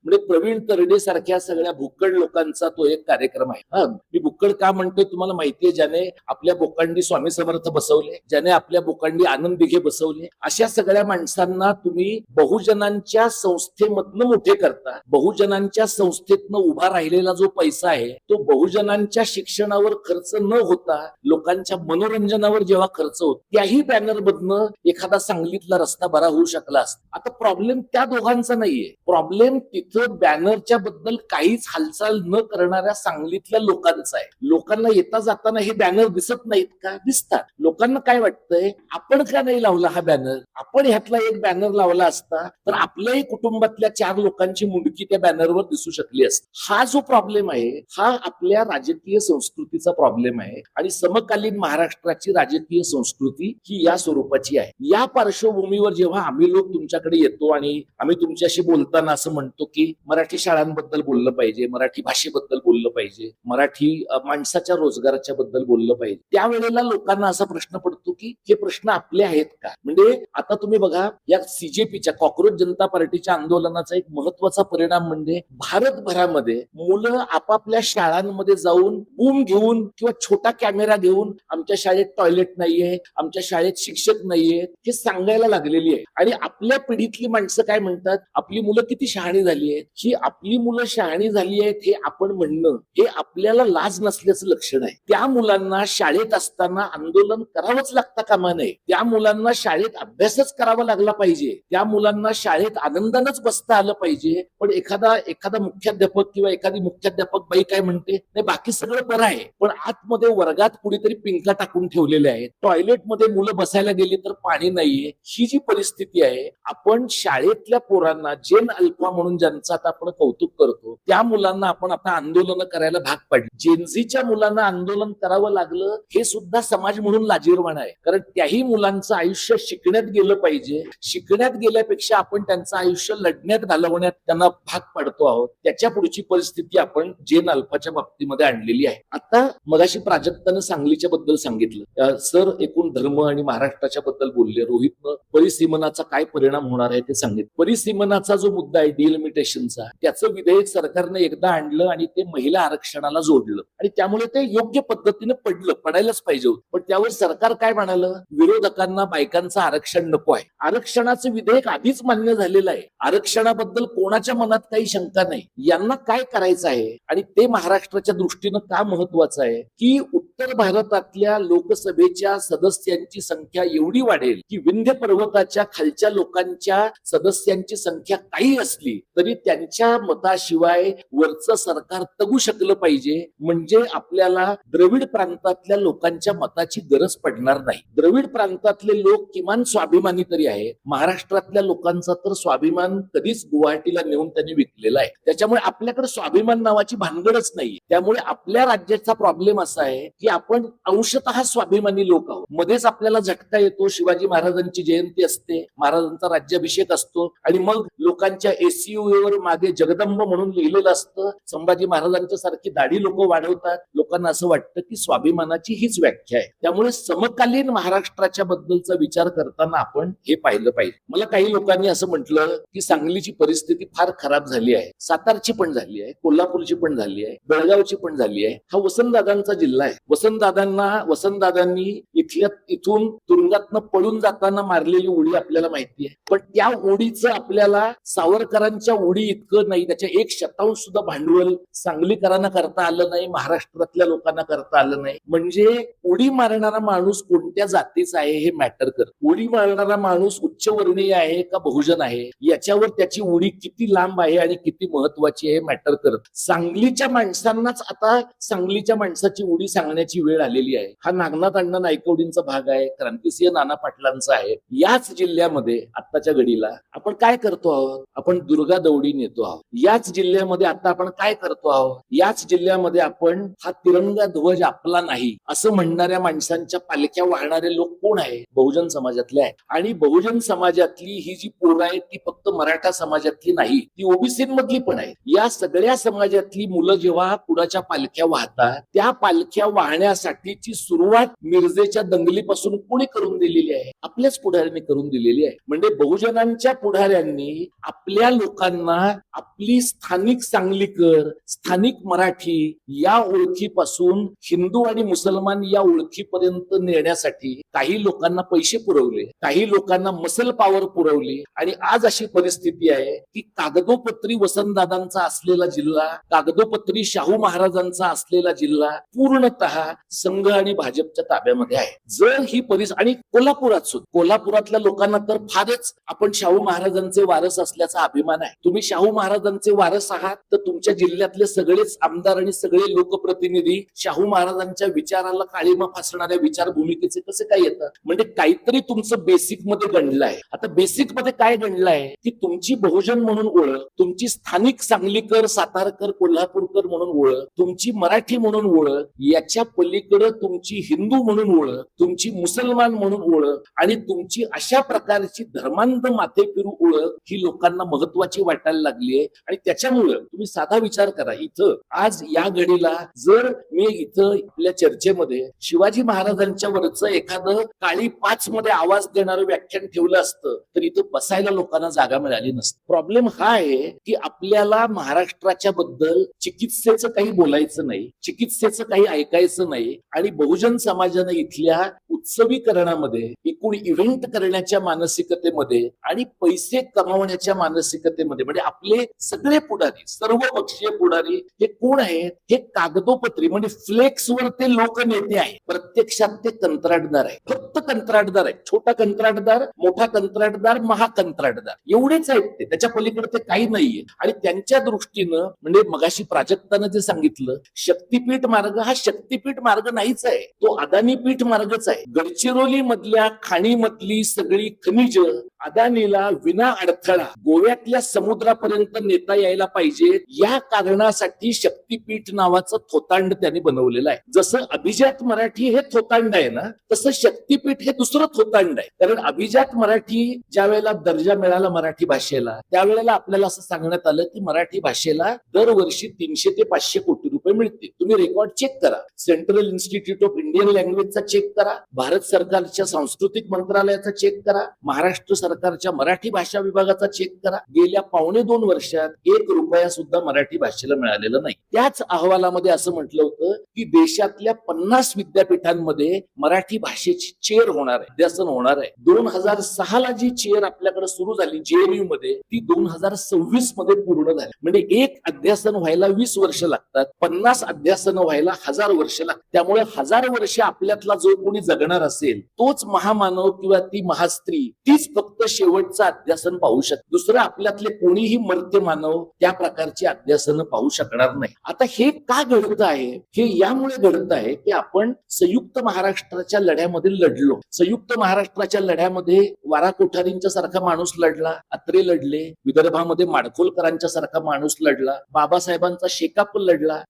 म्हणजे प्रवीण तरडे सारख्या सगळ्या भुक्कड लोकांचा तो एक कार्यक्रम आहे. मी भुक्कड का म्हणतोय तुम्हाला माहितीये, ज्याने आपल्या बोकांडी स्वामी समर्थ बसवले, ज्याने आपल्या बोकांडी आनंद दिघे बसवले, अशा सगळ्या माणसांना तुम्ही बहुजनांच्या संस्थेमधनं मोठे करता. बहुजनांच्या संस्थेतनं उभा राहिलेला जो पैसा आहे तो बहुजनांच्या शिक्षणावर खर्च न होता लोकांच्या मनोरंजनावर जेव्हा खर्च होतो, त्याही बॅनर मधनं एखादा सांगलीतला रस्ता बरा होऊ शकला असता. आता प्रॉब्लेम त्या दोघांचा नाहीये, प्रॉब्लेम तिथं बॅनरच्या बद्दल काहीच हालचाल न करणाऱ्या सांगलीतल्या लोकांचा आहे. लोकांना येता जाताना हे बॅनर दिसत नाहीत का? दिसतात. लोकांना काय वाटतंय, आपण का नाही लावला हा बॅनर? आपण ह्यातला एक बॅनर लावला असता तर आपल्याही कुटुंबातल्या 4 लोकांची मुंडकी त्या बॅनरवर दिसू शकली असती. हा जो प्रॉब्लेम आहे हा आपल्या राजकीय संस्कृतीचा प्रॉब्लेम आहे आणि समकालीन महाराष्ट्राची राजकीय संस्कृती ही या स्वरूपाची आहे. या पार्श्वभूमीवर जेव्हा आम्ही लोक तुमच्याकडे येतो आणि आम्ही तुमच्याशी बोलताना असं म्हणतो की मराठी शाळांबद्दल बोललं पाहिजे, मराठी भाषेबद्दल बोललं पाहिजे, मराठी माणसाच्या रोजगाराच्या बद्दल बोललं पाहिजे, त्यावेळेला लोकांना असा प्रश्न पडतो की हे प्रश्न आपले आहेत का? म्हणजे आता तुम्ही बघा, या सीजेपीच्या कॉक्रोच जनता पार्टीच्या आंदोलनाचा एक महत्वाचा परिणाम म्हणजे भारतभरामध्ये मुलं आपापल्या शाळांमध्ये जाऊन बूम घेऊन किंवा छोटा कॅमेरा घेऊन आमच्या शाळेत टॉयलेट नाहीये, आमच्या शाळेत शिक्षक नाहीये हे सांगायला लागलेली आहे. आणि आपल्या पिढीतली माणसं काय म्हणतात, आपली मुलं किती शहाणी झाली आहेत. ही आपली मुलं शहाणी झाली आहेत हे आपण म्हणणं हे आपल्याला लाज नसल्याचं लक्षण आहे. त्या मुलांना शाळेत असताना आंदोलन करावंच लागता कामा नये. त्या मुलांना शाळेत अभ्यासच करावा लागला पाहिजे. त्या मुलांना शाळेत आनंदानंच बसता आलं पाहिजे. पण एखादा मुख्याध्यापक किंवा एखादी मुख्याध्यापक बाई काय म्हणते, नाही बाकी सगळं बरं आहे पण आतमध्ये वर्गात कुणीतरी पिंका टाकून ठेवलेल्या आहेत, टॉयलेटमध्ये मुलं बसायला गेली तर पाणी नाहीये. ही जी परिस्थिती आहे, आपण शाळेतल्या पोरांना जेन अल्फा म्हणून ज्यांचं आता आपण कौतुक करतो त्या मुलांना आपण आता आंदोलन करायला भाग पाडले. जेनझीच्या मुलांना आंदोलन करावं लागलं हे सुद्धा समाज म्हणून लाजिरवाणं आहे. कारण त्याही मुलांचं आयुष्य शिकण्यात गेलं पाहिजे. शिकण्यात गेल्यापेक्षा आपण त्यांचं आयुष्य लढण्यात घालवण्यात त्यांना भाग पाडतो आहोत. त्याच्या पुढची परिस्थिती आपण जेन अल्फाच्या बाबतीमध्ये आणलेली आहे. आता मगाशी प्राजक्तानं सांगलीच्या बद्दल सांगितलं, सर एकूण धर्म आणि महाराष्ट्राच्या बद्दल बोलले, रोहितनं परिसीमनाचा काय परिणाम होणार आहे ते सांगितलं. परिसीमनाचा जो मुद्दा आहे डिलिमिटेशनचा, त्याचं विधेयक सरकारने एकदा आणलं आणि ते महिला आरक्षणाला जोडलं आणि त्यामुळे ते योग्य पद्धतीने पडायलाच पाहिजे होतं. पण त्यावर सरकार काय म्हणालं, विरोधकांना बायकांचं आरक्षण नको आहे. आरक्षणाचं विधेयक आधीच मान्य झालेलं आहे. आरक्षणाबद्दल कोणाच्या मनात काही शंका नाही. यांना काय करायचं आहे आणि ते महाराष्ट्राच्या दृष्टीनं का महत्वाचं आहे की उत्तर भारतातल्या लोकसभेच्या सदस्यांची संख्या एवढी वाढेल की विंध्य पर्वताच्या खालच्या लोकांच्या सदस्यांची संख्या काही असली तरी त्यांच्या मताशिवाय वरचं सरकार तगू शकलं पाहिजे. म्हणजे आपल्याला द्रविड प्रांतातल्या लोकांच्या मताची गरज पडणार नाही. द्रविड प्रांतातले लोक किमान स्वाभिमानी तरी आहेत. महाराष्ट्रातल्या लोकांचा तर स्वाभिमान कधीच गुवाहाटीला नेऊन त्यांनी विकलेला आहे. त्याच्यामुळे आपल्याकडे स्वाभिमान नावाची भानगडच नाही. त्यामुळे आपल्या राज्याचा प्रॉब्लेम असा आहे की आपण अंशतः स्वाभिमानी लोक आहोत. मध्येच आपल्याला झटका येतो, शिवाजी महाराजांची जयंती असते, महाराजांचा राज्याभिषेक असतो आणि मग लोकांच्या एसयूवर मागे जगदंब म्हणून लिहिलेलं असतं. संभाजी महाराजांच्या सारखी दाढी लोक वाढवतात. लोकांना असं वाटतं की स्वाभिमानाची हीच व्याख्या आहे. त्यामुळे समकालीन महाराष्ट्राच्या बद्दलचा विचार करताना आपण हे पाहिलं पाहिजे. मला काही लोकांनी असं म्हटलं की सांगलीची परिस्थिती फार खराब झाली आहे, सातारची पण झाली आहे, कोल्हापूरची पण झाली आहे, बेळगावची पण झाली आहे. हा वसंतदादांचा जिल्हा आहे. वसंतदादांनी इथून तुरुंगातनं पळून जाताना मारलेली उडी आपल्याला माहिती आहे. पण त्या उडीचं आपल्याला सावरकरांच्या उडी इतकं नाही, त्याच्या 1% सुद्धा भांडवल सांगलीकरांना करता आलं नाही, महाराष्ट्रातल्या लोकांना करता आलं नाही. म्हणजे उडी मारणारा माणूस कोणत्या जातीचा आहे हे मॅटर करत. उडी मारणारा माणूस उच्चवर्णीय आहे का बहुजन आहे याच्यावर त्याची उडी किती लांब आहे आणि किती महत्वाची आहे मॅटर करत. सांगलीच्या माणसांनाच आता सांगलीच्या माणसाची उडी सांगण्याची वेळ आलेली आहे. हा नागनाथ अण्णा नायकवडींचा भाग आहे, क्रांतिसिंह नाना पाटलांचा आहे. याच जिल्ह्यामध्ये आत्ताच्या घडीला आपण काय करतो आहोत, आपण दुर्गा दौडी नेतो आहोत. याच जिल्ह्यामध्ये आता आपण काय करतो आहोत, याच जिल्ह्यामध्ये आपण हा तिरंगा ध्वज आपला नाही असं म्हणणाऱ्या माणसांच्या पालख्या वाहणारे लोक कोण आहे, बहुजन समाजातले आहे. आणि बहुजन समाजातली ही जी पोरं आहेत ती फक्त मराठा समाजातली नाही, ती ओबीसी मधली पण आहे. या सगळ्या समाजातली मुलं जेव्हा कुणाच्या पालख्या वाहतात त्या पालख्या वाहण्या राहण्यासाठीची सुरुवात मिरजेच्या दंगलीपासून कोणी करून दिलेली आहे? आपल्याच पुढाऱ्यांनी करून दिलेली आहे. म्हणजे बहुजनांच्या पुढाऱ्यांनी आपल्या लोकांना आपली स्थानिक सांगलीकर, स्थानिक मराठी या ओळखीपासून हिंदू आणि मुसलमान या ओळखीपर्यंत नेण्यासाठी काही लोकांना पैसे पुरवले, काही लोकांना मसल पॉवर पुरवली आणि आज अशी परिस्थिती आहे की कागदोपत्री वसंतदादांचा असलेला जिल्हा, कागदोपत्री शाहू महाराजांचा असलेला जिल्हा पूर्णतः संघ आणि भाजपच्या ताब्यामध्ये आहे. जर ही आणि कोल्हापुरात सुद्धा, कोल्हापुरातल्या लोकांना तर फारच आपण शाहू महाराजांचे वारस असल्याचा अभिमान आहे. तुम्ही शाहू महाराजांचे वारस आहात तर तुमच्या जिल्ह्यातले सगळेच आमदार आणि सगळे लोकप्रतिनिधी शाहू महाराजांच्या विचाराला काळीमा फासणाऱ्या विचार भूमिकेचे कसे काय येतात? म्हणजे काहीतरी तुमचं बेसिक मध्ये गणलं आहे. आता बेसिक मध्ये काय गणलं आहे की तुमची बहुजन म्हणून ओळख, तुमची स्थानिक सांगलीकर, सातारकर, कोल्हापूरकर म्हणून ओळख, तुमची मराठी म्हणून ओळख, याच्या पलीकडे तुमची हिंदू म्हणून ओळख, तुमची मुसलमान म्हणून ओळख आणि तुमची अशा प्रकारची धर्मांध माथे फिरू ओळख ही लोकांना महत्वाची वाटायला लागली आहे. आणि त्याच्यामुळं तुम्ही साधा विचार करा, इथं आज या घडीला जर मी इथं आपल्या चर्चेमध्ये शिवाजी महाराजांच्या वरचं एखादं काळी 5 मध्ये आवाज देणारं व्याख्यान ठेवलं असतं तर इथं बसायला लोकांना जागा मिळाली नसती. प्रॉब्लेम हा आहे की आपल्याला महाराष्ट्राच्या बद्दल चिकित्सेचं काही बोलायचं नाही, चिकित्सेचं काही ऐकायचं नाही आणि बहुजन समाजानं इथल्या उत्सवीकरणामध्ये, एकूण इव्हेंट करण्याच्या मानसिकतेमध्ये आणि पैसे कमावण्याच्या मानसिकतेमध्ये म्हणजे आपले सगळे पुढारी, सर्व पक्षीय पुढारी हे कोण आहेत? हे कागदोपत्री म्हणजे फ्लेक्सवर ते लोकनेते आहेत, प्रत्यक्षात ते कंत्राटदार आहेत. फक्त कंत्राटदार आहेत. छोटा कंत्राटदार, मोठा कंत्राटदार, महाकंत्राटदार एवढेच आहेत ते, त्याच्या पलीकडे ते काही नाहीये. आणि त्यांच्या दृष्टीनं म्हणजे मगाशी प्राजक्तानं जे सांगितलं, शक्तीपीठ मार्ग हा शक्तीपीठ मार्ग नाहीच आहे, तो अदानी पीठ मार्गच आहे. गडचिरोली मधल्या खाणीमधली सगळी खनिज अदानीला विना अडथळा गोव्यातल्या समुद्रापर्यंत नेता यायला पाहिजे या कारणासाठी शक्तीपीठ नावाचं थोतांड त्यांनी बनवलेलं आहे. जसं अभिजात मराठी हे थोतांड आहे ना, तसं शक्तीपीठ हे दुसरं थोतांड आहे. कारण अभिजात मराठी ज्या वेळेला दर्जा मिळाला मराठी भाषेला, त्यावेळेला आपल्याला असं सांगण्यात आलं की मराठी भाषेला दरवर्षी 300 ते 500 कोटी रुपये मिळतील. तुम्ही रेकॉर्ड चेक करा, सेंट्रल इन्स्टिट्यूट ऑफ इंडियन लँग्वेजचा चेक करा, भारत सरकारच्या सांस्कृतिक मंत्रालयाचा चेक करा, महाराष्ट्र सरकारच्या मराठी भाषा विभागाचा चेक करा. गेल्या 2.25 वर्षात 1 रुपया सुद्धा मराठी भाषेला मिळालेला नाही. त्याच अहवालामध्ये असं म्हटलं होतं की देशातल्या 50 विद्यापीठांमध्ये मराठी भाषेची चेअर होणार आहे, अध्यासन होणार आहे. 2006 ला जी चेअर आपल्याकडे सुरू झाली JNU मध्ये, ती 2026 मध्ये पूर्ण झाली. म्हणजे एक अध्यासन व्हायला 20 वर्ष लागतात, 50 अध्यासन व्हायला 1000 वर्ष लागतात. त्यामुळे 1000 वर्ष आपल्यातला जो कोणी जगणार असेल तोच महामानव किंवा ती महास्त्री, तीच फक्त शेवटचं अध्यासन पाहू शकते. दुसरं आपल्यातले कोणीही मर्त्य मानव त्या प्रकारची अध्यासन पाहू शकणार नाही. आता हे का घडत आहे? हे यामुळे घडत आहे की आपण संयुक्त महाराष्ट्राच्या लढ्यामध्ये लढलो. संयुक्त महाराष्ट्राच्या लढ्यामध्ये वारा कोठारींच्या सारखा माणूस लढला, अत्रे लढले, विदर्भामध्ये माडखोलकरांच्या सारखा माणूस लढला, बाबासाहेबांचा शेकाप लढला,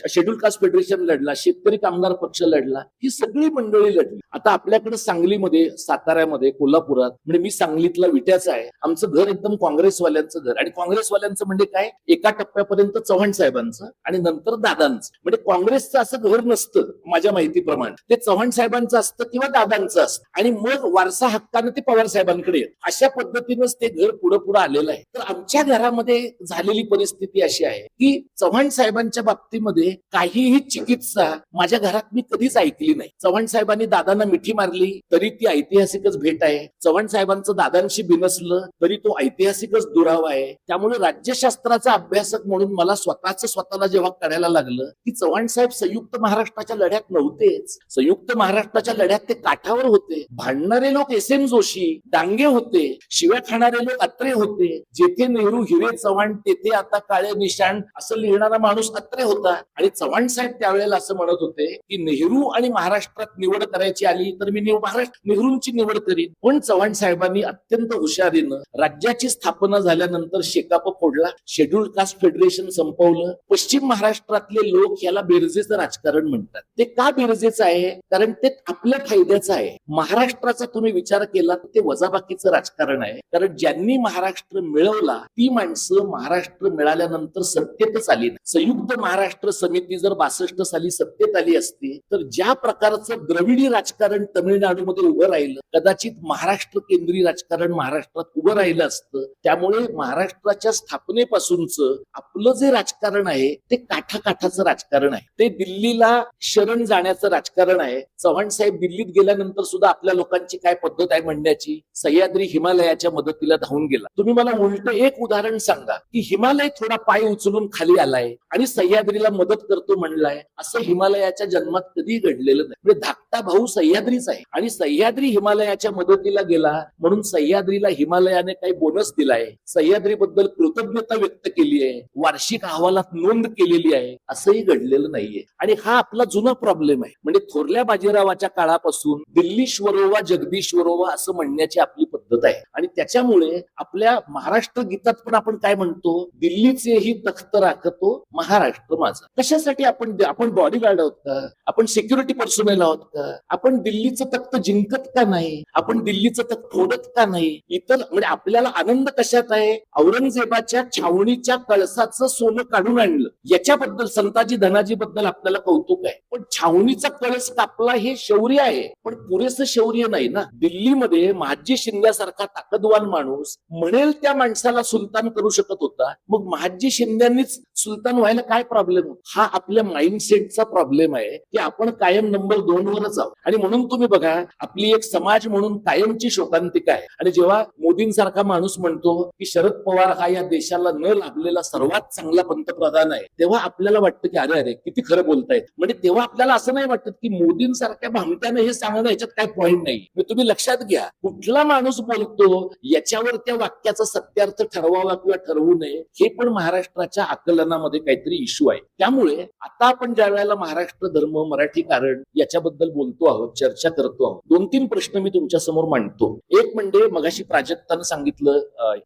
शेड्यूल कास्ट फेडरेशन लढला, शेतकरी कामगार पक्ष लढला, ही सगळी मंडळी लढली. आता आपल्याकडे सांगलीमध्ये, साताऱ्यामध्ये, कोल्हापुरात, म्हणजे मी सांगलीतला विट्याचा आहे, आमचं घर एकदम काँग्रेसवाल्यांचं घर. आणि काँग्रेसवाल्यांचं म्हणजे काय, एका टप्प्यापर्यंत चव्हाण साहेबांचं आणि नंतर दादांचं. म्हणजे काँग्रेसचं असं घर नसतं माझ्या माहितीप्रमाणे, ते चव्हाण साहेबांचं असतं किंवा दादांचं असतं आणि मग वारसा हक्कानं ते पवार साहेबांकडे येत. अशा पद्धतीनंच ते घर पुढे पुढे आलेलं आहे. तर आमच्या घरामध्ये झालेली परिस्थिती अशी आहे की चव्हाण साहेबांच्या बाबतीमध्ये काहीही चिकित्सा माझ्या घरात मी कधीच ऐकली नाही. चव्हाण साहेबांनी दादांना मिठी मारली तरी ती ऐतिहासिकच भेट आहे. चव्हाण साहेबांचं दादांशी बिनसलं तरी तो ऐतिहासिकच दुरावा आहे. त्यामुळे राज्यशास्त्राचा अभ्यासक म्हणून मला स्वतःला जेव्हा करायला लागलं की चव्हाण साहेब संयुक्त महाराष्ट्राच्या लढ्यात नव्हतेच. संयुक्त महाराष्ट्राच्या लढ्यात ते काठावर होते. भांडणारे लोक SM जोशी, डांगे होते, शिव्या खाणारे लोक अत्रे होते. जेथे नेहरू हिरे चव्हाण तेथे आता काळे निशाण असं लिहिणारा माणूस अत्रे होता. आणि चव्हाण साहेब त्यावेळेला असं म्हणत होते की नेहरू आणि महाराष्ट्रात निवड करायची आली तर मी नेहरूंची निवड करीन. पण चव्हाण साहेबांनी अत्यंत हुशारीनं राज्याची स्थापना झाल्यानंतर शेकाप फोडला, शेड्यूल कास्ट फेडरेशन संपवलं. पश्चिम महाराष्ट्रातले लोक याला बेरजेचं राजकारण म्हणतात. ते का बेरजेचं आहे? कारण ते आपल्या फायद्याचं आहे. महाराष्ट्राचा तुम्ही विचार केला तर ते वजाबाकीचं राजकारण आहे. कारण ज्यांनी महाराष्ट्र मिळवला ती माणसं महाराष्ट्र मिळाल्यानंतर सत्तेतच आली नाही. संयुक्त महाराष्ट्र महाराष्ट्र समिती जर 62 साली सत्तेत आली असती तर ज्या प्रकारचं द्रविडी राजकारण तमिळनाडूमध्ये उभं राहिलं, कदाचित महाराष्ट्र केंद्रीय राजकारण महाराष्ट्रात उभं राहिलं असतं. त्यामुळे महाराष्ट्राच्या स्थापनेपासूनच आपलं जे राजकारण आहे ते काठाकाठाचं राजकारण आहे. ते दिल्लीला शरण जाण्याचं राजकारण आहे. चव्हाण साहेब दिल्लीत गेल्यानंतर सुद्धा आपल्या लोकांची काय पद्धत आहे म्हणण्याची, सह्याद्री हिमालयाच्या मदतीला धावून गेला. तुम्ही मला उलट एक उदाहरण सांगा की हिमालय थोडा पाय उचलून खाली आलाय आणि सह्याद्रीला मदत करतो म्हणलाय, असं हिमालयाच्या जन्मात कधी घडलेलं नाही. म्हणजे धाकटा भाऊ सह्याद्रीच आहे आणि सह्याद्री हिमालयाच्या मदतीला गेला म्हणून सह्याद्रीला हिमालयाने काही बोनस दिलाय, सह्याद्रीबद्दल कृतज्ञता व्यक्त केली आहे, वार्षिक अहवालात नोंद केलेली आहे, असंही घडलेलं नाहीये. आणि हा आपला जुना प्रॉब्लेम आहे. म्हणजे थोरल्या बाजीरावाच्या काळापासून दिल्लीश्वरोवा जगदीश्वरोवा असं म्हणण्याची आपली पद्धत आहे. आणि त्याच्यामुळे आपल्या महाराष्ट्र गीतात पण आपण काय म्हणतो, दिल्लीचेही तख्त राखतो महाराष्ट्र माझा. कशासाठी आपण बॉडीगार्ड आहोत का, आपण सिक्युरिटी पर्सनल आहोत का, आपण दिल्लीचं तख्त जिंकत का नाही, आपण दिल्लीचं तख्त फोडत का नाही. इतर म्हणजे आपल्याला आनंद कशात आहे, औरंगजेबाच्या छावणीच्या कळसाचं सोनं काढून आणलं याच्याबद्दल, संताजी धनाजी बद्दल आपल्याला कौतुक आहे. पण छावणीचा कळस कापला हे शौर्य आहे, पण पुरेसं शौर्य नाही ना. दिल्लीमध्ये महाजी शिंद्यासारखा ताकदवान माणूस म्हणेल त्या माणसाला सुलतान करू शकत होता, मग महाजी शिंद्यांनीच सुलतान व्हायला काय प्रॉब्लेम. हा आपल्या माइंडसेटचा प्रॉब्लेम आहे की आपण कायम नंबर 2 वरच आहोत. आणि म्हणून तुम्ही बघा, आपली एक समाज म्हणून कायमची शोकांतिका आहे. आणि जेव्हा मोदींसारखा माणूस म्हणतो की शरद पवार हा या देशाला न लाभलेला सर्वात चांगला पंतप्रधान आहे, तेव्हा आपल्याला वाटतं की अरे अरे किती खरं बोलतायत. म्हणजे तेव्हा आपल्याला असं नाही वाटत की मोदींसारख्या भामट्याने हे सांगणं याच्यात काय पॉईंट नाही. तुम्ही लक्षात घ्या, कुठला माणूस बोलतो याच्यावर त्या वाक्याचा सत्यार्थ ठरवावा किंवा ठरवू नये हे पण महाराष्ट्राच्या आकलनामध्ये काहीतरी इश्यू आहे. त्यामुळे आता आपण ज्या वेळेला महाराष्ट्र धर्म मराठी कारण याच्याबद्दल बोलतो आहोत, चर्चा करतो आहोत, 2-3 प्रश्न मी तुमच्या समोर मांडतो. एक म्हणजे मगाशी प्राजक्तानं सांगितलं,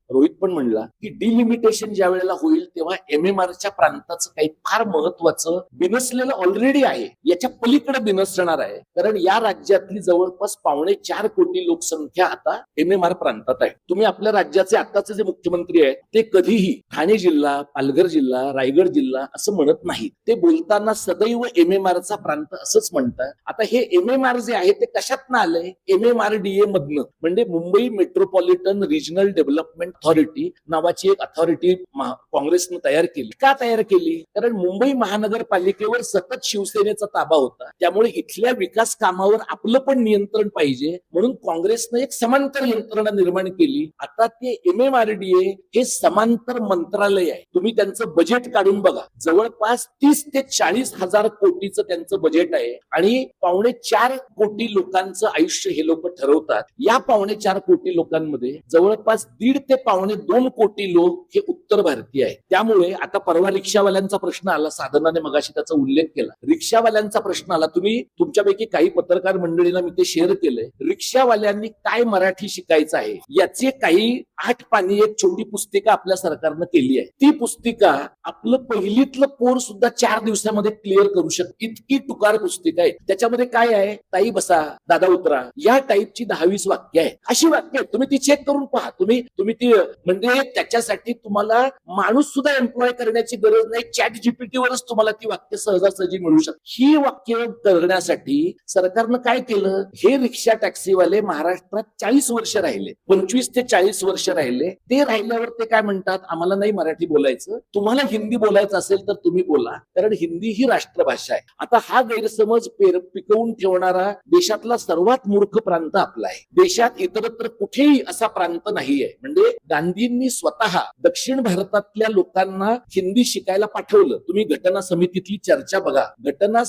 रोहित पण म्हणला की डिलिमिटेशन ज्या वेळेला होईल तेव्हा MMRच्या प्रांताचं काही फार महत्वाचं बिनसलेलं ऑलरेडी आहे, याच्या पलीकडे बिनसणार आहे. कारण या राज्यातली जवळपास 4.25 कोटी लोकसंख्या आता MMR प्रांतात आहे. तुम्ही आपल्या राज्याचे आताचे जे मुख्यमंत्री आहेत ते कधीही ठाणे जिल्हा, पालघर जिल्हा, रायगड जिल्हा असं म्हणत नाहीत. ते बोलताना सदैव MMRचा प्रांत असंच म्हणतात. आता हे MMR जे आहे ते कशातनं आलंय, MMRDA मधनं, म्हणजे Mumbai metropolitan regional development authority नावाची एक अथॉरिटी काँग्रेसनं तयार केली. का तयार केली, कारण मुंबई महानगरपालिकेवर सतत शिवसेनेचा ताबा होता. त्यामुळे इथल्या विकास कामावर आपलं पण नियंत्रण पाहिजे म्हणून काँग्रेसनं एक समांतर यंत्रणा निर्माण केली. आता ते MMRDA हे समांतर मंत्रालय आहे. तुम्ही त्यांचं बजेट काढून बघा, जवळपास 30 ते 40 हजार कोटीचं त्यांचं बजेट आहे आणि 4.25 कोटी लोकांचं आयुष्य हे लोक ठरवतात. या 4.25 कोटी लोकांमध्ये जवळपास 1.5 ते 2.25 कोटी लोक हे उत्तर भारतीय आहेत. त्यामुळे आता परवा रिक्षावाल्यांचा प्रश्न आला, साधनाने मगाशी त्याचा उल्लेख केला. रिक्षावाल्यांचा प्रश्न आला, तुम्ही तुमच्यापैकी काही पत्रकार मंडळींना मी ते शेअर केलंय. रिक्षावाल्यांनी काय मराठी शिकायचं आहे याचे काही 8 पानी एक छोटी पुस्तिका आपल्या सरकारनं केली आहे. ती पुस्तिका आपलं पहिलीतलं पोर सुद्धा 4 दिवसामध्ये क्लिअर करू शकते, इतकी टुकार पुस्तिका आहे. त्याच्यामध्ये काय आहे, ताई बसा, दादा उतरा, या टाईपची 10-20 वाक्य आहे. अशी वाक्य तुम्ही ती चेक करून पहा. तुम्ही ती म्हणजे त्याच्यासाठी तुम्हाला माणूस सुद्धा एम्प्लॉय करण्याची गरज नाही. ChatGPT वरच तुम्हाला ती वाक्य सहजासहजी मिळू शकतात. ही वाक्य करण्यासाठी सरकारनं काय केलं, हे रिक्षा टॅक्सीवाले महाराष्ट्रात 40 वर्ष राहिले, 25 ते 40 वर्ष राहिले. ते राहिल्यावर ते काय म्हणतात, आम्हाला नाही मराठी बोलायचं, तुम्हाला हिंदी बोलायचं असेल तर तुम्ही बोला, कारण हिंदी ही राष्ट्रभाषा आहे. आता हा गैरसमज पिकवून ठेवणारा देशातला सर्वात मूर्ख प्रांत आपला आहे. देशात इतरत्र कुठेही असा प्रांत नाहीये. म्हणजे गांधींनी स्वतः दक्षिण भारतातल्या लोकांना हिंदी शिकायला पाठवलं. तुम्ही घटना समितीतली चर्चा बघा, घटना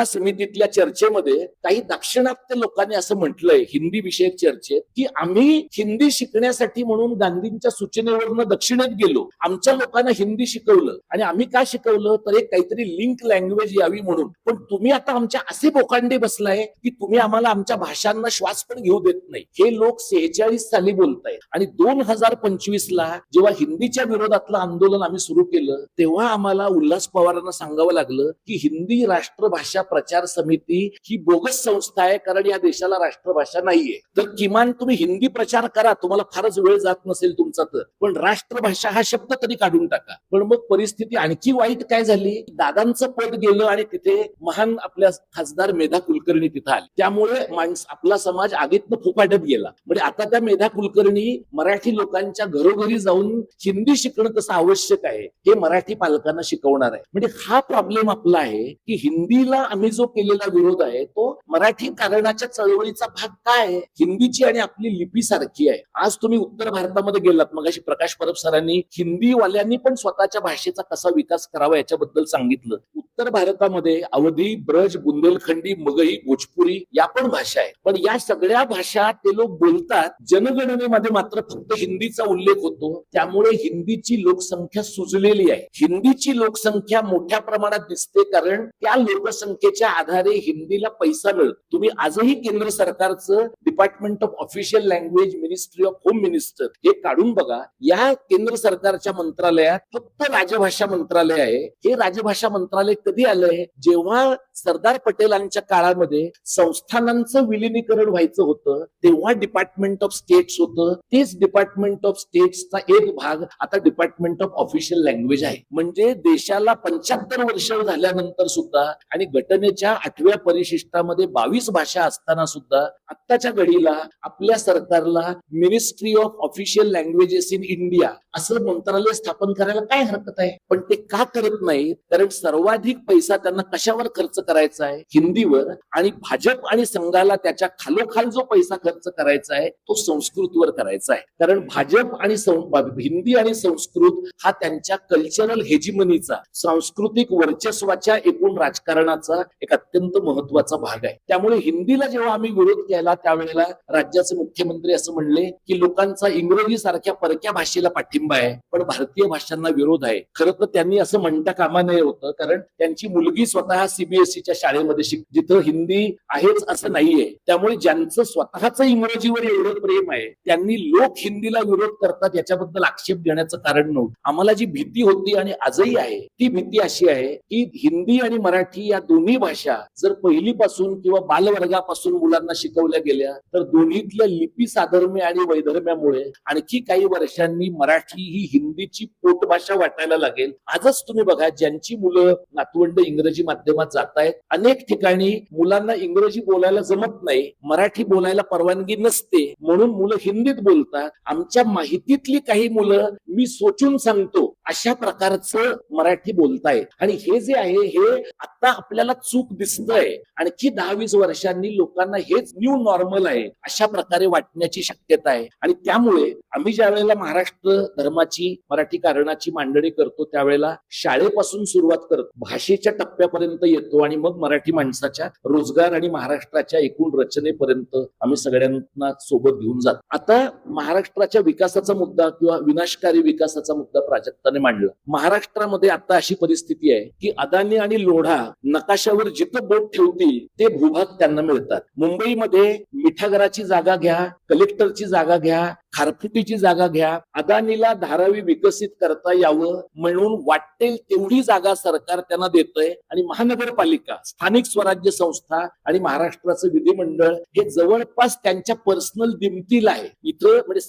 समितीतल्या चर्चेमध्ये काही दाक्षिणात्य लोकांनी असं म्हटलंय हिंदी विषयक चर्चेत की आम्ही हिंदी शिकण्यासाठी म्हणून गांधींच्या सूचनेवरनं दक्षिणेत गेलो, आमच्या लोकांना हिंदी शिकवलं. आणि आम्ही काय शिकवलं तर एक काहीतरी लिंक लँग्वेज यावी म्हणून. पण तुम्ही आता आमच्या असे बोकांडे बसलाय की तुम्ही आम्हाला आमच्या भाषांना श्वास पण घेऊ देत नाही. हे लोक 46 साली बोलतायत. आणि 2025 ला जेव्हा हिंदीच्या विरोधातलं आंदोलन आम्ही सुरू केलं तेव्हा आम्हाला उल्हास पवारांना सांगावं लागलं की हिंदी राष्ट्रभाषा प्रचार समिती ही बोगस संस्था आहे, कारण या देशाला राष्ट्रभाषा नाहीये. तर किमान तुम्ही हिंदी प्रचार करा, तुम्हाला फारच वेळ जात नसेल तुमचा तर, पण राष्ट्रभाषा हा शब्द तरी काढून टाका. पण मग परिस्थिती आणखी वाईट काय झाली, दादांचं पद गेलं आणि तिथे महान आपल्या खासदार मेधा कुलकर्णी तिथे आले. त्यामुळे आपला समाज आगीतनं फुफाटत गेला. म्हणजे आता त्या मेधा कुलकर्णी मराठी लोकांच्या घरोघरी जाऊन हिंदी शिकणं कसं आवश्यक आहे हे मराठी पालकांना शिकवणार आहे. म्हणजे हा प्रॉब्लेम आपला आहे की हिंदीला आम्ही जो केलेला विरोध आहे तो मराठी कारणाच्या चळवळीचा भाग काय आहे. हिंदीची आणि आपली लिपी सारखी आहे. आज तुम्ही उत्तर भारतामध्ये गेलात, मगाशी प्रकाश परब सरांनी हिंदीवाल्यांनी पण स्वतःच्या भाषेचा कसा विकास करावा याच्याबद्दल सांगितलं. उत्तर भारतामध्ये अवधी, ब्रज, बुंदेलखंडी, मगही, भोजपुरी या पण भाषा आहेत. पण या सगळ्या भाषा ते लोक बोलतात. जनगणनेमध्ये मात्र फक्त हिंदीचा उल्लेख होतो. त्यामुळे हिंदीची लोकसंख्या सुजलेली आहे. हिंदीची लोकसंख्या मोठ्या प्रमाणात दिसते कारण त्या लोकसंख्येच्या आधारे हिंदीला पैसा मिळतो. तुम्ही आजही केंद्र सरकारचं department of official language, ministry of home minister हे काढून बघा. या केंद्र सरकारच्या मंत्रालयात फक्त राजभाषा मंत्रालय आहे. हे राजभाषा मंत्रालय कधी आलंय? जेव्हा सरदार पटेलांच्या काळामध्ये संस्थानांचं विलिनीकरण व्हायचं होतं तेव्हा डिपार्टमेंट ऑफ स्टेट्स होतं. तेच डिपार्टमेंट ऑफ स्टेट्सचा एक भाग आता डिपार्टमेंट ऑफ ऑफिशियल लँग्वेज आहे. म्हणजे देशाला 75 वर्ष झाल्यानंतर सुद्धा आणि घटनेच्या 8व्या परिशिष्टामध्ये 22 भाषा असताना सुद्धा आत्ताच्या घडीला आपल्या सरकारला ministry of official languages in India असं मंत्रालय स्थापन करायला काय हरकत आहे. पण ते का करत नाही? कारण सर्वाधिक पैसा त्यांना कशावर खर्च करायचा आहे? हिंदीवर. आणि भाजप आणि संघाला त्याच्या खालोखाल जो पैसा खर्च करायचा आहे तो संस्कृतवर करायचा आहे. कारण भाजप आणि हिंदी आणि संस्कृत हा त्यांच्या कल्चरल हेजिमनीचा, सांस्कृतिक वर्चस्वाच्या एकूण राजकारणाचा एक अत्यंत महत्वाचा भाग आहे. त्यामुळे हिंदीला जेव्हा आम्ही विरोध केला त्यावेळेला राज्याचे मुख्यमंत्री असं म्हणले की लोकांचा इंग्रजी सारख्या परक्या भाषेला पाठिंबा आहे पण भारतीय भाषांना विरोध आहे. खरं तर त्यांनी असं म्हणता कामा नये होतं कारण त्यांची मुलगी स्वतः सीबीएसईच्या शाळेमध्ये जिथं हिंदी आहेच असं नाहीये. त्यामुळे ज्यांचं स्वतःचं इंग्रजीवर एवढं प्रेम आहे त्यांनी लोक हिंदीला विरोध करतात याच्याबद्दल आक्षेप घेण्याचं कारण नव्हतं. आम्हाला जी भीती होती आणि आजही आहे ती भीती अशी आहे की हिंदी आणि मराठी या दोन्ही भाषा जर पहिलीपासून किंवा बालवर्गापासून मुलांना शिकवल्या गेल्या तर दोन्हीतल्या लिपी साधर्म्य आणि वैधर्म्यामुळे आणखी काही वर्षांनी मराठी ही हिंदीची पोटभाषा वाटायला लागेल. आजच तुम्ही बघा ज्यांची मुलं नातवंड इंग्रजी माध्यमात जात आहेत अनेक ठिकाणी मुलांना इंग्रजी बोलायला जमत नाही, मराठी बोलायला परवानगी नसते म्हणून मुलं हिंदीत बोलतात. आमच्या माहितीतली काही मुलं मी सोचून सांगतो अशा प्रकारचं मराठी बोलतायत आणि हे जे आहे हे आता आपल्याला चूक दिसतंय. आणखी 10-20 वर्षांनी लोकांना हेच न्यू नॉर्मल आहे अशा प्रकारे वाटण्याची शक्यता आहे. आणि त्यामुळे आम्ही ज्या वेळेला महाराष्ट्र धर्माची, मराठी कारणाची मांडणी करतो त्यावेळेला शाळेपासून सुरुवात करतो, भाषेच्या टप्प्यापर्यंत येतो आणि मग मराठी माणसाच्या रोजगार आणि महाराष्ट्राच्या एकूण रचनेपर्यंत आम्ही सगळ्यांना सोबत घेऊन जातो. आता महाराष्ट्राच्या विकासाचा मुद्दा किंवा विनाशकारी विकासाचा मुद्दा प्राजक्ताने मांडला. महाराष्ट्रामध्ये आता अशी परिस्थिती आहे की अदानी आणि लोढा नकाशावर जिथं बोट ठेवतील ते भूभाग त्यांना मिळतात. मुंबईमध्ये मिठागराची जागा घ्या, कलेक्टरची जागा घ्या, खारफुटीची जागा घ्या. अदानीला धारावी विकसित करता यावं म्हणून वाटेल तेवढी जागा सरकार त्यांना देतंय आणि महानगरपालिका, स्थानिक स्वराज्य संस्था आणि महाराष्ट्राचं विधिमंडळ हे जवळपास त्यांच्या पर्सनल दिमतीला आहे. इथं म्हणजे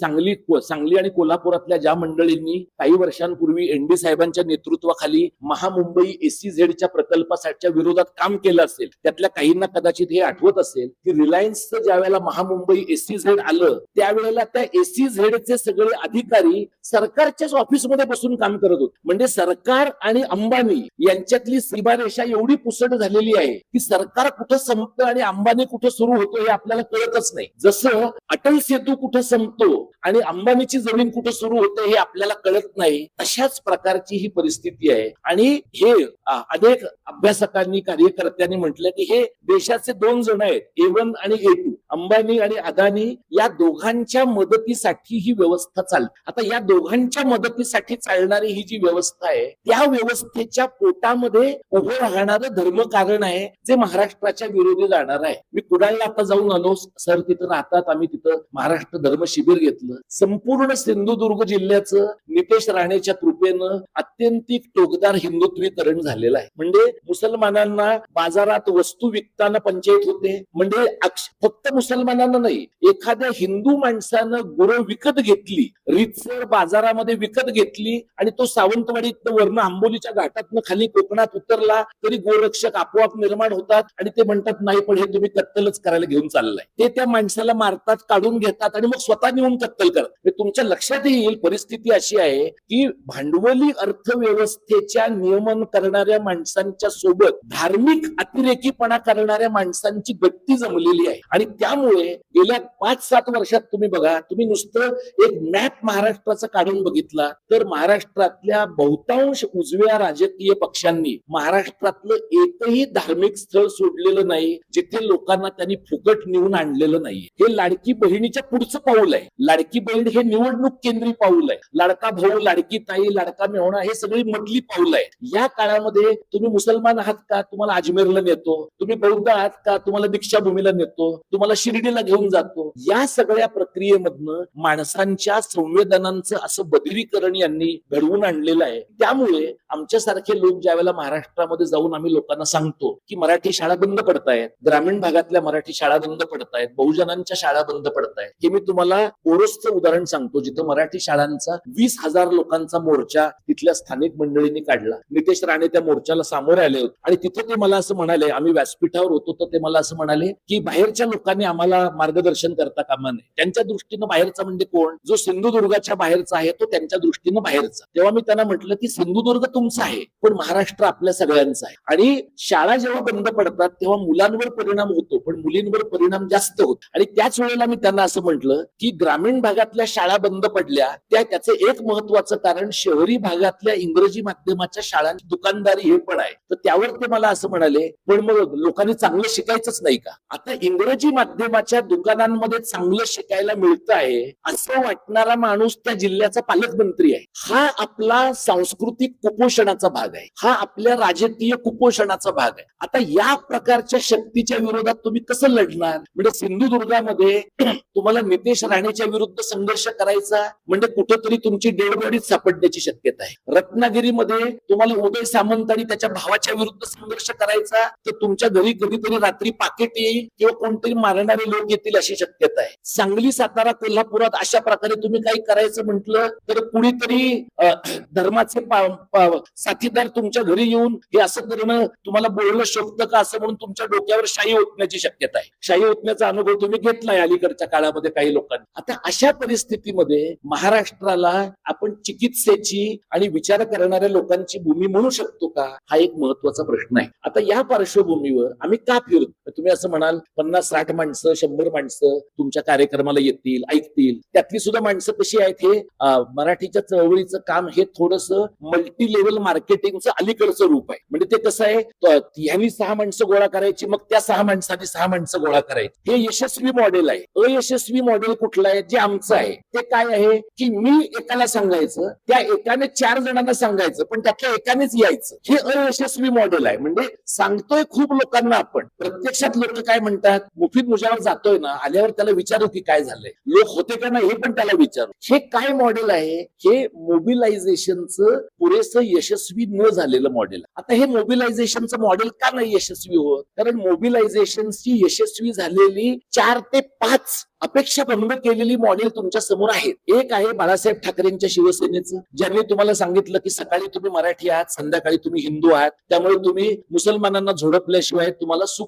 सांगली आणि कोल्हापुरातल्या ज्या मंडळींनी काही वर्षांपूर्वी एनडी साहेबांच्या नेतृत्वाखाली महामुंबई एसीझेडच्या प्रकल्पासाठीच्या विरोधात काम केलं असेल त्यातल्या काहींना कदाचित हे आठवत असेल की रिलायन्सचं ज्या वेळेला महामुंबई एसीझेड आलं त्यावेळेला त्या एसीझेडचे सगळे अधिकारी सरकारच्याच ऑफिसमध्ये बसून काम करत होते. म्हणजे सरकार आणि अंबानी यांच्यातली सीमारेषा एवढी पुसट झालेली आहे की सरकार कुठं संपतं आणि अंबानी कुठं सुरू होतो हे आपल्याला कळतच नाही. जसं अटल सेतू कुठं संपतो आणि अंबानीची जमीन कुठं सुरू होते हे आपल्याला कळत नाही, अशाच प्रकारची ही परिस्थिती आहे. आणि हे अनेक अभ्यासकांनी, कार्यकर्त्यांनी म्हटलं की हे देशाचे 2 जण आहेत, A1 आणि A2, अंबानी आणि अदानी. या दोघांच्या मदतीसाठी ही व्यवस्था चालते. आता या दोघांच्या मदतीसाठी चालणारी ही जी व्यवस्था आहे त्या व्यवस्थेच्या पोटामध्ये उभं राहणारं धर्मकारण आहे जे महाराष्ट्राच्या विरोधी जाणार आहे. मी कुडाळला आता जाऊन आलो, सर तिथं राहतात, आम्ही तिथं महाराष्ट्र धर्म शिबिर घेतलं. संपूर्ण सिंधुदुर्ग जिल्ह्याचं नितेश राणेच्या कृपेनं अत्यंतिक टोकदार हिंदुत्वीकरण झालेलं आहे. म्हणजे मुसलमानांना बाजारात वस्तू विकताना पंचायत होते. म्हणजे फक्त मुसलमानांना नाही, एखाद्या हिंदू माणसानं घरं विकत घेतली, रीतसर बाजारामध्ये विकत घेतली आणि तो सावंतवाडीत वर्ण आंबोलीच्या घाटातनं खाली कोकणात उतरला तरी गोरक्षक आपोआप निर्माण होतात आणि ते म्हणतात नाही पण हे तुम्ही कत्तलच करायला घेऊन चाललाय. ते त्या माणसाला मारतात, काढून घेतात आणि मग स्वतः नेऊन कत्तल करतात. तुमच्या लक्षात येईल परिस्थिती अशी आहे की भांडवली अर्थव्यवस्थेच्या नियमन करणाऱ्या माणसांच्या सोबत धार्मिक अतिरेकीपणा करणाऱ्या माणसांची गट्टी जमलेली आहे. आणि त्यामुळे गेल्या 5-7 वर्षात तुम्ही बघा, तुम्ही नुसतं एक मॅप महाराष्ट्राचा काढून बघितला तर महाराष्ट्रातल्या बहुतांश उजव्या राजकीय पक्षांनी महाराष्ट्रातलं एकही धार्मिक स्थळ सोडलेलं नाही जिथे लोकांना त्यांनी फुकट नेऊन आणलेलं नाही. हे लाडकी बहिणीच्या पुढचं पाऊल आहे. लाडकी बहीण हे निवडणूक केंद्रीय पाऊल आहे. लाडका भाऊ, लाडकी ताई, लाडका मेहुणा हे सगळी मधली पाऊल आहे. या काळामध्ये तुम्ही मुसलमान आहात का, तुम्हाला अजमेरला नेतो. तुम्ही बौद्ध आहात का, तुम्हाला दीक्षाभूमीला नेतो. तुम्हाला शिर्डीला घेऊन जातो. या सगळ्या प्रक्रियेमधनं माणसांच्या संवेदनांचं असं बदिरीकरण यांनी घडवून आणलेलं आहे. त्यामुळे आमच्यासारखे लोक ज्यावेळेला महाराष्ट्रामध्ये जाऊन आम्ही लोकांना सांगतो की मराठी शाळा बंद पडतायत, ग्रामीण भागातल्या मराठी शाळा बंद पडतायत, बहुजनांच्या शाळा बंद पडतायत. हे मी तुम्हाला ओरोसचं उदाहरण सांगतो जिथं मराठी शाळांचा 20,000 लोकांचा मोर्चा तिथल्या स्थानिक मंडळींनी काढला. नितेश राणे त्या मोर्चाला सामोरे आले होते आणि तिथे ते मला असं म्हणाले, आम्ही व्यासपीठावर होतो तर ते मला असं म्हणाले की बाहेरच्या लोकांनी आम्हाला मार्गदर्शन करता कामा नये. त्यांच्या दृष्टीनं बाहेरचा म्हणजे कोण, जो सिंधुदुर्गाच्या बाहेरचा आहे तो त्यांच्या दृष्टीनं बाहेरचा. तेव्हा मी त्यांना म्हटलं की सिंधुदुर्ग तुमचा आहे पण महाराष्ट्र आपल्या सगळ्यांचा आहे. आणि शाळा जेव्हा बंद पडतात तेव्हा मुलांवर परिणाम होतो पण मुलींवर परिणाम जास्त होतो. आणि त्याच वेळेला मी त्यांना असं म्हटलं की ग्रामीण भागातल्या शाळा बंद पडल्या त्याचं एक महत्वाचं कारण शहरी भागातल्या इंग्रजी माध्यमाच्या शाळांची दुकानदारी हे पण आहे. तर त्यावर ते मला असं म्हणाले पण मग लोकांनी चांगलं शिकायचंच नाही का. आता इंग्रजी माध्यमाच्या दुकानांमध्ये चांगलं शिकायला मिळतं आहे असं वाटणारा माणूस त्या जिल्ह्याचा पालकमंत्री आहे. हा आपला सांस्कृतिक कुपोषणाचा भाग आहे. हा आपल्या राजकीय कुपोषणाचा भाग आहे. आता या प्रकारच्या शक्तीच्या विरोधात तुम्ही कसं लढणार. म्हणजे सिंधुदुर्गामध्ये तुम्हाला नितेश राणेच्या विरुद्ध संघर्ष करायचा म्हणजे कुठेतरी तुमची डेड बॉडीच सापडण्याची शक्यता आहे. रत्नागिरीमध्ये तुम्हाला उदय सामंत आणि त्याच्या भावाच्या विरुद्ध संघर्ष करायचा तर तुमच्या घरी कधीतरी रात्री पाकिट येईल किंवा कोणतरी मारणारे लोक येतील अशी शक्यता आहे. सांगली, सातारा, कोल्हापुरात अशा प्रकारे तुम्ही काही करायचं म्हटलं तर कुणीतरी धर्माचे साथीदार तुमच्या घरी येऊन हे असं करणं तुम्हाला बोलणं शोभतं का असं म्हणून तुमच्या डोक्यावर शाई ओतण्याची शक्यता आहे. शाई ओतण्याचा अनुभव तुम्ही घेतलाय अलीकडच्या काळामध्ये काही लोकांनी. आता अशा परिस्थितीमध्ये महाराष्ट्राला आपण चिकित्सेची आणि विचार करणाऱ्या लोकांची भूमी म्हणू शकतो का हा एक महत्वाचा प्रश्न आहे. आता या पार्श्वभूमीवर आम्ही का फिरतो. तुम्ही असं म्हणाल 50-60 माणसं 100 माणसं तुमच्या कार्यक्रमाला येतील, ऐकतील. त्यातली सुद्धा माणसं कशी आहेत हे मराठीच्या चळवळीचं काम हे थोडंसं मल्टी लेव्हल मार्केटिंगचं अलीकडचं रूप आहे. म्हणजे ते कसं आहे ह्यांनी 6 माणसं गोळा करायची मग त्या 6 माणसांनी 6 माणसं गोळा करायची. हे यशस्वी मॉडेल आहे. अयशस्वी मॉडेल कुठलं आहे जे आमचं आहे ते काय आहे की मी एकाला सांगायचं त्या एकाने 4 जणांना सांगायचं पण त्यातल्या एकानेच यायचं. हे अयशस्वी मॉडेल आहे. म्हणजे सांगतोय खूप लोकांना आपण प्रत्यक्षात लोक काय म्हणतात. मुफीद मुजावर जातोय ना आल्यावर त्याला विचारू की काय झालंय, लोक होते का नाही हे पण त्याला विचारू. हे काय मॉडेल आहे. हे मोबिलायझेशनचं पुरेसं यशस्वी न झालेलं मॉडेल. आता हे मोबिलायझेशनचं मॉडेल का नाही यशस्वी होत कारण मोबिलायझेशनची यशस्वी झालेली 4 ते 5 अपेक्षा भंग केलेली मॉडेल तुमच्या समोर आहेत. एक आहे बाळासाहेब ठाकरेंच्या शिवसेनेचं ज्यांनी तुम्हाला सांगितलं की सकाळी तुम्ही मराठी आहात संध्याकाळी तुम्ही हिंदू आहात त्यामुळे तुम्ही मुसलमानांना झोडपल्याशिवाय तुम्हाला सुख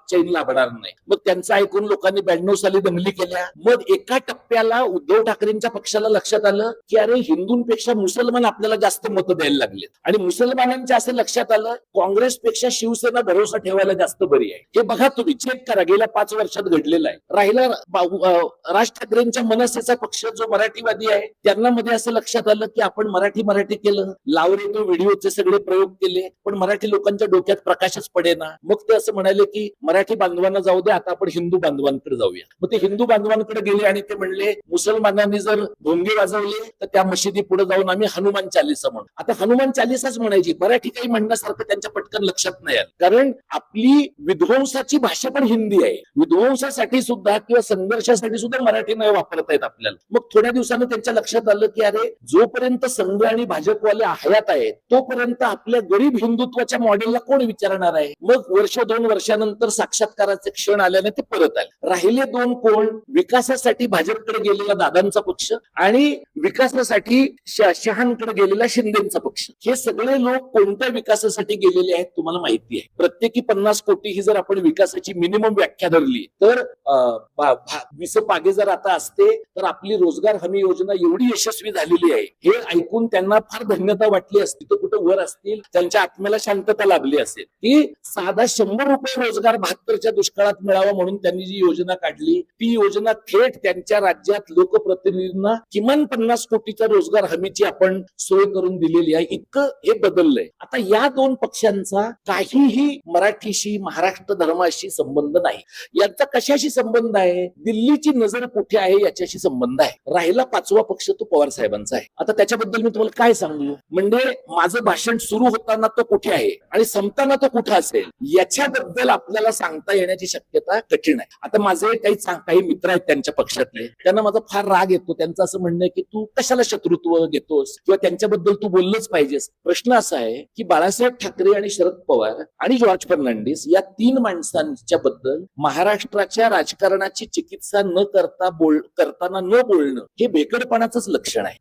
चैन लाभणार नाही. मग त्यांचं ऐकून लोकांनी 92 साली दंगली केल्या. मग एका टप्प्याला उद्धव ठाकरेंच्या पक्षाला लक्षात आलं की अरे हिंदूंपेक्षा मुसलमान आपल्याला जास्त मतं द्यायला लागले आणि मुसलमानांच्या असं लक्षात आलं काँग्रेसपेक्षा शिवसेना भरोसा ठेवायला जास्त बरी आहे. हे बघा तुम्ही चेक करा गेल्या 5 वर्षात घडलेलं आहे. राहिला राज ठाकरेंच्या मनसेचा पक्ष जो मराठीवादी आहे त्यांना मध्ये असं लक्षात आलं की आपण मराठी केलं लावरे तो व्हिडिओचे सगळे प्रयोग केले पण मराठी लोकांच्या डोक्यात प्रकाशच पडेना. मग ते असं म्हणाले की मराठी बांधवांना जाऊ दे आता आपण हिंदू बांधवांकडे जाऊया. मग ते हिंदू बांधवांकडे गेले आणि ते म्हणले मुसलमानांनी जर भोंगे वाजवले तर त्या मशिदी पुढे जाऊन आम्ही हनुमान चालीसा म्हणू. आता हनुमान चालीसाच म्हणायची मराठी काही म्हणण्यासारखं त्यांच्या पटकन लक्षात नाही आलं कारण आपली विध्वंसाची भाषा पण हिंदी आहे. विध्वंसासाठी सुद्धा किंवा संघर्ष विकासासाठी सुद्धा मराठी नाही वापरता येत आपल्याला. मग थोड्या दिवसानं त्यांच्या लक्षात आलं की अरे जोपर्यंत संघ आणि भाजपवाले हयात आहेत तोपर्यंत आपल्या गरीब हिंदुत्वाच्या मॉडेलला कोण विचारणार आहे. मग वर्ष 2 वर्षानंतर साक्षात्काराचे क्षण आल्याने ते परत आले. राहिले दोन कोण, विकासासाठी भाजपकडे गेलेला दादांचा पक्ष आणि विकासासाठी शहांकडे गेलेला शिंदेचा पक्ष. हे सगळे लोक कोणत्या विकासासाठी गेलेले आहेत तुम्हाला माहिती आहे. प्रत्येकी 50 कोटी ही जर आपण विकासाची मिनिमम व्याख्या धरली तर 20 पागे जर आता असते तर आपली रोजगार हमी योजना एवढी यशस्वी झालेली आहे हे ऐकून त्यांना फार धन्यता वाटली असती. तर कुठं वर असतील त्यांच्या आत्म्याला शांतता लाभली असेल की साधा 100 रुपये रोजगार 72च्या दुष्काळात मिळावा म्हणून त्यांनी जी योजना काढली ती योजना थेट त्यांच्या राज्यात लोकप्रतिनिधींना किमान 50 कोटीच्या रोजगार हमीची आपण सोय करून दिलेली आहे. इतकं हे बदललंय. आता या दोन पक्षांचा काहीही मराठीशी महाराष्ट्र धर्माशी संबंध नाही. यांचा कशाशी संबंध आहे, दिल्लीची नजर कुठे आहे याच्याशी संबंध आहे. राहिला 5वा पक्ष तो पवार साहेबांचा आहे. आता त्याच्याबद्दल मी तुम्हाला काय सांगू, म्हणजे माझं भाषण सुरू होताना तो कुठे आहे आणि संपताना तो कुठे असेल याच्याबद्दल आपल्याला सांगता येण्याची शक्यता कठीण आहे. आता माझे काही मित्र आहेत त्यांच्या पक्षातले, त्यांना माझा फार राग येतो. त्यांचं असं म्हणणं आहे की तू कशाला शत्रुत्व घेतोस किंवा त्यांच्याबद्दल तू बोललंच पाहिजेस. प्रश्न असा आहे की बाळासाहेब ठाकरे आणि शरद पवार आणि जॉर्ज फर्नांडिस या 3 माणसांच्या बद्दल महाराष्ट्राच्या राजकारणाची चिकित्सा न करताना न बोलणं हे भेकडपणाचंच लक्षण आहे.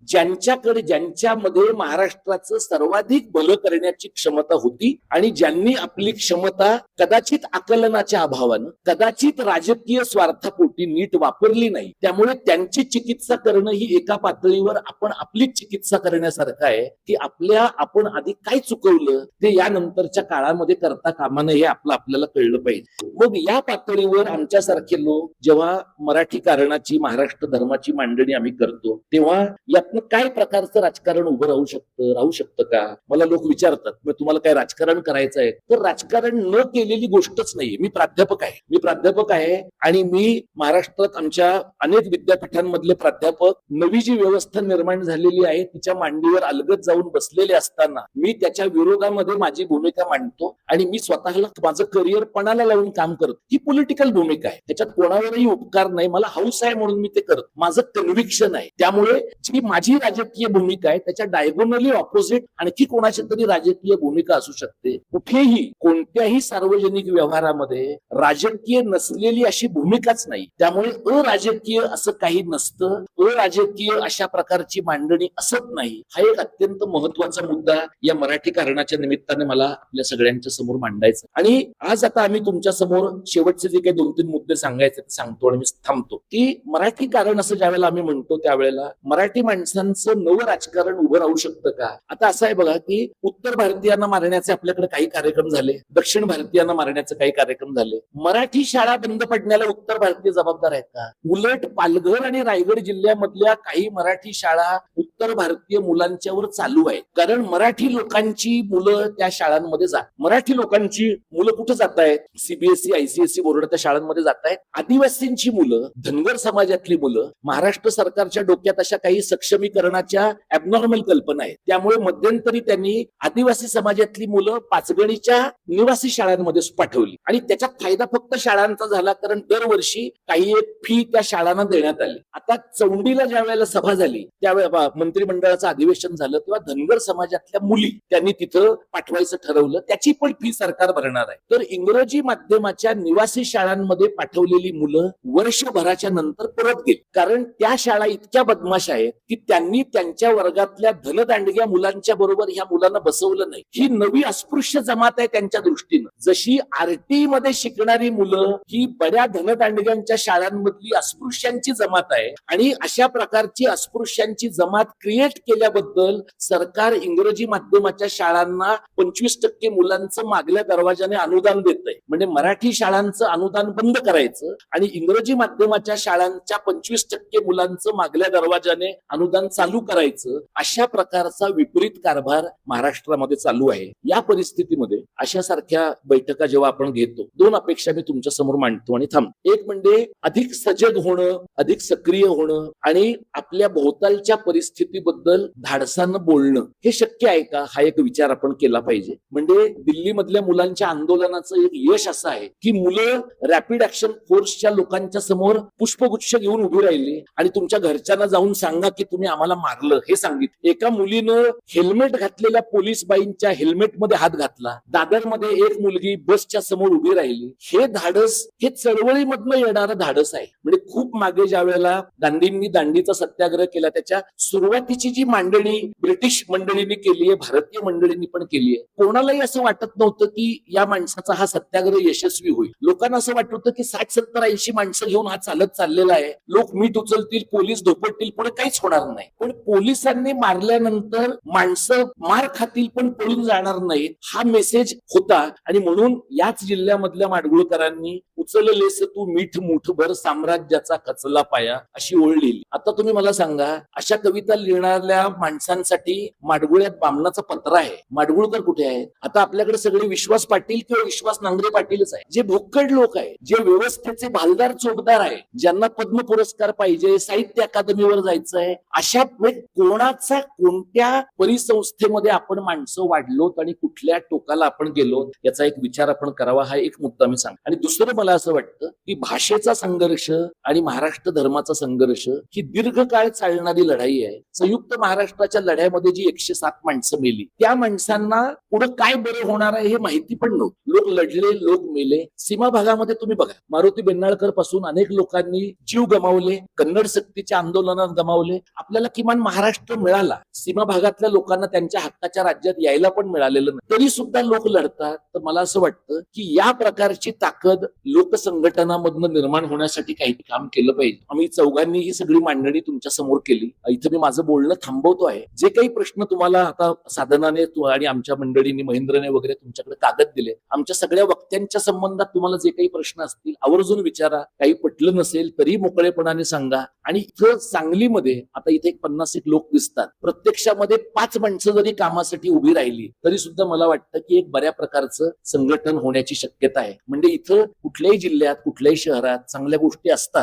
ज्यांच्यामध्ये महाराष्ट्राचं सर्वाधिक भलं करण्याची क्षमता होती आणि ज्यांनी आपली क्षमता कदाचित आकलनाच्या अभावानं कदाचित राजकीय स्वार्थापोटी नीट वापरली नाही, त्यामुळे त्यांची चिकित्सा करणं ही एका पातळीवर आपण आपलीच चिकित्सा करण्यासारखं आहे की आपण आधी काय चुकवलं ते यानंतरच्या काळामध्ये करता कामा नये हे आपल्याला कळलं पाहिजे. मग या पातळीवर आमच्यासारखे लोक जेव्हा मराठी कारणाची महाराष्ट्र धर्माची मांडणी आम्ही करतो तेव्हा यातनं काय प्रकारचं राजकारण उभं राहू शकतं का मला लोक विचारतात. मग तुम्हाला काय राजकारण करायचं आहे, तर राजकारण न केलेली गोष्टच नाही. मी प्राध्यापक आहे आणि मी महाराष्ट्रात आमच्या अनेक विद्यापीठांमधले प्राध्यापक नवी जी व्यवस्था निर्माण झालेली आहे तिच्या मांडीवर अलगद जाऊन बसलेले असताना मी त्याच्या विरोधामध्ये माझी भूमिका मांडतो आणि मी स्वतःला माझं करिअर पणाला लावून काम करतो. ही पॉलिटिकल भूमिका आहे, त्याच्यात कोणावरही उपकार नाही. मला हौस आहे म्हणून मी ते करतो, माझं कन्व्हिक्शन आहे. त्यामुळे जी माझी राजकीय भूमिका आहे त्याच्या डायगोनली ऑपोजिट आणखी कोणाची तरी राजकीय भूमिका असू शकते. कुठेही कोणत्याही सार्वजनिक व्यवहारामध्ये राजकीय नसलेली अशी भूमिकाच नाही. त्यामुळे अराजकीय असं काही नसतं, अराजकीय अशा प्रकारची मांडणी असत नाही. हा एक अत्यंत महत्वाचा मुद्दा या मराठी कारणाच्या निमित्ताने मला आपल्या सगळ्यांच्या समोर मांडायचा. आणि आज आता आम्ही तुमच्या समोर शेवटचे जे काही 2-3 मुद्दे सांगायचे ते सांगतो आणि मी थांबतो की मराठी कारण असं ज्यावेळेला आम्ही म्हणतो त्यावेळेला मराठी माणसांचं नवं राजकारण उभं राहू शकतं का. आता असं आहे बघा की उत्तर भारतीयांना मारण्याचे आपल्याकडे काही कार्यक्रम झाले, दक्षिण भारतीयांना मारण्याचे काही कार्यक्रम झाले. मराठी शाळा बंद पडण्याला उत्तर भारतीय जबाबदार आहेत का. उलट पालघर आणि रायगड जिल्ह्यामधल्या काही मराठी शाळा उत्तर भारतीय मुलांच्यावर चालू आहेत, कारण मराठी लोकांची मुलं त्या शाळांमध्ये मराठी लोकांची मुलं कुठे जात आहेत, सीबीएसई आयसीएसई बोर्डाच्या शाळांमध्ये जात आहेत. आदिवासींची मुलं, धनगर समाजातली मुलं, महाराष्ट्र सरकारच्या डोक्यात अशा काही सक्षमीकरणाच्या ऍबनॉर्मल कल्पना आहेत. त्यामुळे मध्यंतरी त्यांनी आदिवासी समाजातली मुलं पाचगणीच्या निवासी शाळांमध्ये पाठवली आणि त्याचा फायदा फक्त शाळांचा झाला, कारण दरवर्षी काही एक फी त्या शाळांना देण्यात आली. आता चौंडीला ज्या वेळेला सभा झाली त्यावेळेला मंत्रिमंडळाचं अधिवेशन झालं तेव्हा धनगर समाजातल्या मुली त्यांनी तिथं पाठवायचं ठरवलं. त्याची पण फी सरकार भरणार आहे. तर इंग्रजी माध्यमाच्या निवासी शाळांमध्ये पाठवलेली मुलं वर्षभराच्या नंतर परत गेली, कारण त्या शाळा इतक्या बदमाश आहेत की त्यांनी त्यांच्या वर्गातल्या धनदांडग्या मुलांच्या बरोबर ह्या मुलांना बसवलं नाही. ही नवी अस्पृश्य जमात आहे त्यांच्या दृष्टीनं. जशी आरटी मध्ये शिकणारी मुलं ही बड्या धनदांडग्यांच्या शाळांमधली अस्पृश्यांची जमात आहे आणि अशा प्रकारची अस्पृश्यांची जमात क्रिएट केल्याबद्दल सरकार इंग्रजी माध्यमाच्या शाळांना 25% मुलांचं मागल्या दरवाजाने अनुदान देत आहे. म्हणजे मराठी शाळांचं अनुदान बंद करायचं आणि इंग्रजी माध्यमाच्या शाळांच्या 25% मुलांचं मागल्या दरवाजाने अनुदान चालू करायचं, अशा प्रकारचा विपरीत कारभार महाराष्ट्रामध्ये चालू आहे. या परिस्थितीमध्ये अशा सारख्या बैठका जेव्हा आपण घेतो 2 अपेक्षा मी तुमच्या समोर मांडतो आणि थांबतो. एक म्हणजे अधिक सजग होणं, अधिक सक्रिय होणं आणि आपल्या भोवतालच्या परिस्थितीबद्दल धाडसानं बोलणं. हे शक्य आहे का, हा एक विचार आपण केला पाहिजे. म्हणजे दिल्लीमधल्या मुलांच्या आंदोलनाचं एक यश असं आहे की मुलं रॅपिड ऍक्शन फोर्सच्या लोकांच्या समोर पुष्पगुच्छ घेऊन उभी राहिली आणि तुमच्या घरच्यांना जाऊन सांगा की तुम्ही आम्हाला मारलं हे सांगितलं. एका मुलीनं हेल्मेट घातलेल्या पोलीस बाईंच्या हेल्मेटमध्ये हात घातला. दादरमध्ये एक मुलगी बसच्या समोर उभी राहिली. हे धाडस हे चळवळीमधनं येणारं धाडस आहे. म्हणजे खूप मागे ज्या वेळेला गांधींनी दांडीचा सत्याग्रह केला त्याच्या सुरुवातीची जी मांडणी ब्रिटिश मंडळींनी केली आहे, भारतीय मंडळींनी पण केली आहे. कोणालाही असं वाटत नव्हतं की या माणसाचा हा सत्याग्रह यशस्वी होईल. लोकांना असं वाटत होतं की 60-70-80 माणसं घेऊन हा चालत चाललेला आहे, लोक मीठ उचलतील, पोलीस धोपटतील, पुढे काहीच होणार नाही. पण पोलिसांनी मारल्यानंतर माणसं मार खातील पण पळून जाणार नाहीत हा मेसेज होता. आणि म्हणून याच जिल्ह्यामधल्या माडगुळकरांनी उचललेस तू मीठ मुठभर साम्राज्याचा कचला पाया अशी ओळ लिहिली. आता तुम्ही मला सांगा, अशा कविता लिहिणाऱ्या माणसांसाठी माडगुळ्यात बामणाचा पत्रा आहे. माडगुळकर कुठे आहे? आता आपल्याकडे सगळे विश्वास पाटील किंवा विश्वास नांगरे पाटीलच आहे, जे भुक्कड लोक आहे, जे व्यवस्थेचे भालदार चोपदार आहे, ज्यांना पद्म पुरस्कार पाहिजे, साहित्य अकादमीवर जायचंय. अशा कोणाचा कोणत्या परिसंस्थेमध्ये आपण माणसं वाढलोत आणि कुठल्या टोकाला आपण गेलो याचा एक विचार आपण करावा. हा एक मुद्दा मी सांग. आणि दुसरं मला असं वाटतं की भाषेचा संघर्ष आणि महाराष्ट्र धर्माचा संघर्ष ही दीर्घकाळ चालणारी लढाई आहे. संयुक्त महाराष्ट्राच्या लढ्यामध्ये जी 107 माणसं मेली, त्या माणसांना पुढे काय बरं होणार आहे हे माहिती पण नव्हतं. लोक लढले, लोक मेले. सीमा भागामध्ये तुम्ही बघा, मारुती बेन्नाळकर पासून अनेक लोकांनी जीव गमावले, कन्नड सक्तीच्या आंदोलनात गमावले. आपल्याला किमान महाराष्ट्र मिळाला, सीमा भागातल्या लोकांना त्यांच्या हक्काच्या राज्यात यायला पण मिळालेलं नाही, तरी सुद्धा लोक लढतात. तर मला असं वाटतं की या प्रकारची ताकद लोकसंघटनामधनं निर्माण होण्यासाठी काही काम केलं पाहिजे. आम्ही चौघांनी ही सगळी मांडणी तुमच्या समोर केली. इथं मी माझं बोलणं थांबवतो आहे. जे काही प्रश्न तुम्हाला आता साधनाने आणि आमच्या मंडळींनी महेंद्रने वगैरे तुमच्याकडे कागद दिले, आमच्या सगळ्या वक्त्यांच्या संबंधात तुम्हाला जे काही प्रश्न असतील आवर्जून विचारा. काही पटलं नसेल तरी मोकळेपणाने सांगा. आणि इथं सांगलीमध्ये आता इथे 50 लोक दिसतात, प्रत्यक्षामध्ये 5 माणसं जरी कामासाठी उभी राहिली तरी सुद्धा मला वाटतं की एक बऱ्या प्रकारचं संघटन होण्याची शक्यता आहे. म्हणजे इथं कुठल्याही जिल्ह्यात, कुठल्याही शहरात चांगल्या गोष्टी असतात.